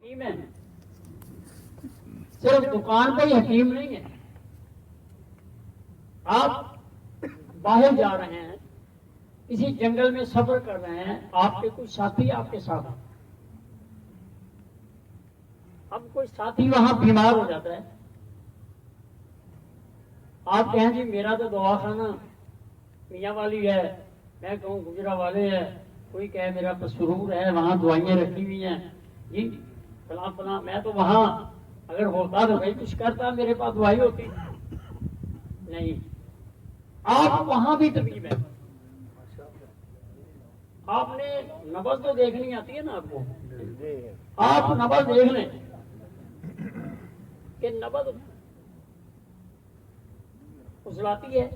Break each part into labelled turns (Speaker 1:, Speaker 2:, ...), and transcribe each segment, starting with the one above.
Speaker 1: حکیم ہے، صرف دکان پہ ہی حکیم نہیں ہے. آپ باہر جا رہے ہیں، کسی جنگل میں سفر کر رہے ہیں، آپ کے کوئی ساتھی آپ کے ساتھ، اب کوئی ساتھی وہاں بیمار ہو جاتا ہے، آپ کہیں جی میرا تو دواخانہ میاں والی ہے، میں کہوں گجرا والے ہے، کوئی کہے میرا پسرور ہے، وہاں دوائیاں رکھی ہوئی ہیں جی فلاں فلاں، میں تو وہاں اگر ہوتا تو بھائی کچھ کرتا، میرے پاس دوائی ہوتی نہیں. آپ وہاں بھی طبیب ہے. آپ نے نبض تو دیکھنی آتی ہے نا آپ کو، آپ نبض دیکھ لیں کہ نبض اصلاتی ہے،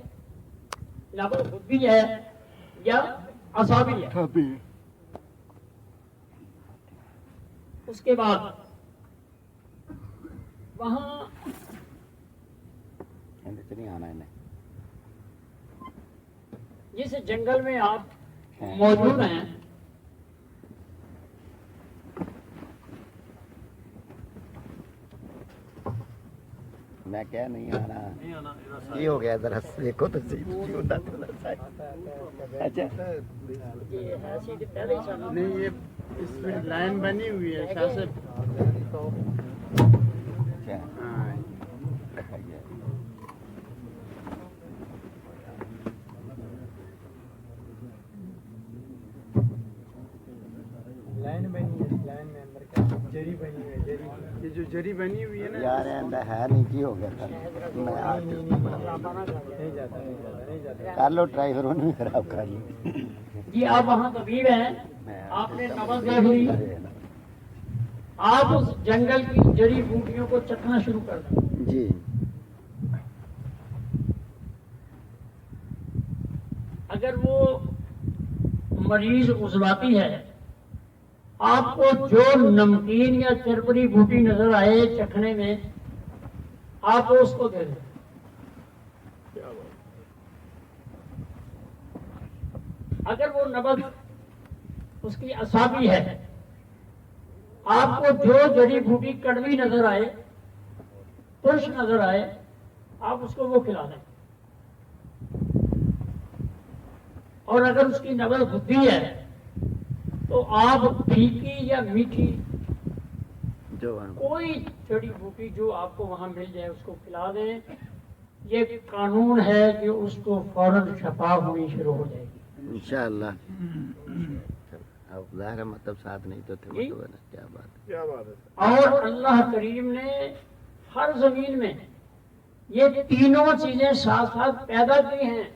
Speaker 1: نبض بدھی ہے یا اعصابی ہے. اس کے بعد وہاں جس جنگل میں آپ موجود ہیں
Speaker 2: میں کیا نہیں آنا یہ ہو گیا ذرا دیکھو تو صحیح ہوتا تھوڑا سا. اچھا
Speaker 1: یہ ہے سیدھے پہلے ہی سامنے.
Speaker 3: نہیں یہ اس میں لائن بنی ہوئی ہے شاہ سے.
Speaker 2: اچھا
Speaker 3: ہاں
Speaker 2: دکھائیے.
Speaker 3: لائن بنی ہے، لائن میں اندر کا جری بنی ہوئی ہے. جری یہ جو جری بنی ہوئی ہے نا
Speaker 2: یار اندر ہے نہیں کی ہو گیا تھا میں آ کے
Speaker 3: نہیں جاتا نہیں جاتا.
Speaker 2: کر لو ٹرائی پھر انہوں نے خراب کر لو.
Speaker 1: جی آپ وہاں طبیب ہیں، آپ نے نبض دیکھ لی، آپ اس جنگل کی جڑی بوٹیوں کو چکھنا شروع کر دیں.
Speaker 2: جی
Speaker 1: اگر وہ مریض عضلاتی ہے، آپ کو جو نمکین یا چربری بوٹی نظر آئے چکھنے میں، آپ اس کو دے دیں. اگر وہ نبض اس کی اعصابی ہے، آپ کو جو جڑی بوٹی کڑوی نظر آئے، ترش نظر آئے، آپ اس کو وہ کھلا دیں. اور اگر اس کی نبض بدھی ہے تو آپ پھیکی یا میٹھی
Speaker 2: جو
Speaker 1: کوئی جڑی بوٹی جو آپ کو وہاں مل جائے اس کو کھلا دیں. یہ قانون ہے کہ اس کو فوراً شفا ہونی شروع ہو جائے گی
Speaker 2: انشاءاللہ. اب ظاہر ہے مطلب ساتھ نہیں تو تھے مطلب کیا بات ہے.
Speaker 1: اور اللہ کریم نے ہر زمین میں یہ تینوں چیزیں ساتھ ساتھ پیدا کی ہیں.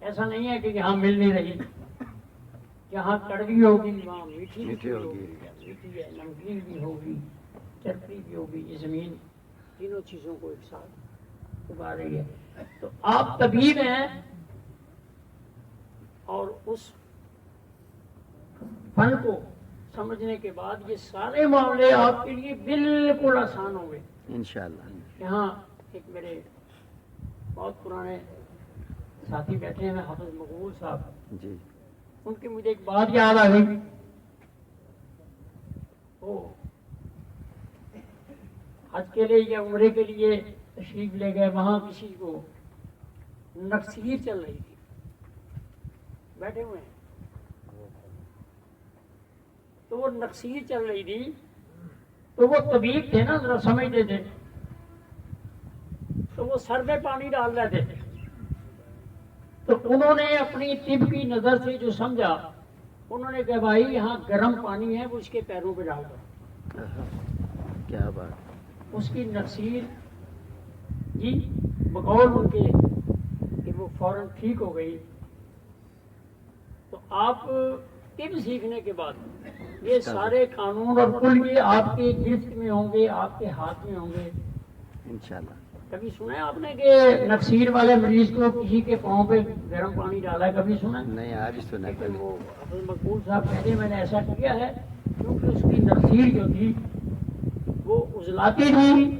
Speaker 1: ایسا نہیں ہے کہ یہاں مل نہیں رہی، جہاں کڑوی ہوگی وہاں میٹھی
Speaker 2: میٹھی ہوگی.
Speaker 1: میٹھی ہے، نمکین بھی ہوگی، چربی بھی ہوگی. یہ زمین تینوں چیزوں کو ایک ساتھ اگا رہی ہے. تو آپ طبیب ہیں اور اس فن کو سمجھنے کے بعد یہ سارے معاملے آپ کے لیے بالکل آسان ہوں گے.
Speaker 2: انشاءاللہ.
Speaker 1: یہاں ایک میرے بہت پرانے ساتھی بیٹھے ہیں، حافظ مقبول صاحب،
Speaker 2: جی
Speaker 1: ان کی مجھے ایک بات یاد آ گئی. وہ حج کے لیے یا عمرے کے لیے تشریف لے گئے، وہاں کسی کو نکسیر چل رہی تھی، بیٹھے ہوئے ہیں تو وہ نکسیر چل رہی تھی، تو وہ طبیب تھے نا، ذرا سمجھتے تھے، تو وہ سر میں پانی ڈال رہے تھے. تو انہوں نے اپنی طب کی نظر سے جو سمجھا، انہوں نے کہا بھائی یہاں گرم پانی ہے، وہ اس کے پیروں پہ ڈال دو.
Speaker 2: کیا بات.
Speaker 1: اس کی نکسیر جی بقول ان کے کہ وہ فوراً ٹھیک ہو گئی. تو آپ طب سیکھنے کے بعد یہ سارے قانون اور کل یہ آپ کے گرفت میں ہوں گے، آپ کے ہاتھ میں ہوں گے.
Speaker 2: انشاءاللہ.
Speaker 1: کبھی سنا ہے آپ نے کہ نکسیر والے مریض کو کسی کے پاؤں پہ گرم پانی ڈالا ہے؟ کبھی سنا ہے؟
Speaker 2: نہیں آج ہی سنا
Speaker 1: لیکن
Speaker 2: پہلے.
Speaker 1: وہ حافظ مقبول صاحب کہتے ہیں میں نے ایسا کیا ہے کیونکہ اس کی نکسیر جو تھی وہ عضلاتی تھی.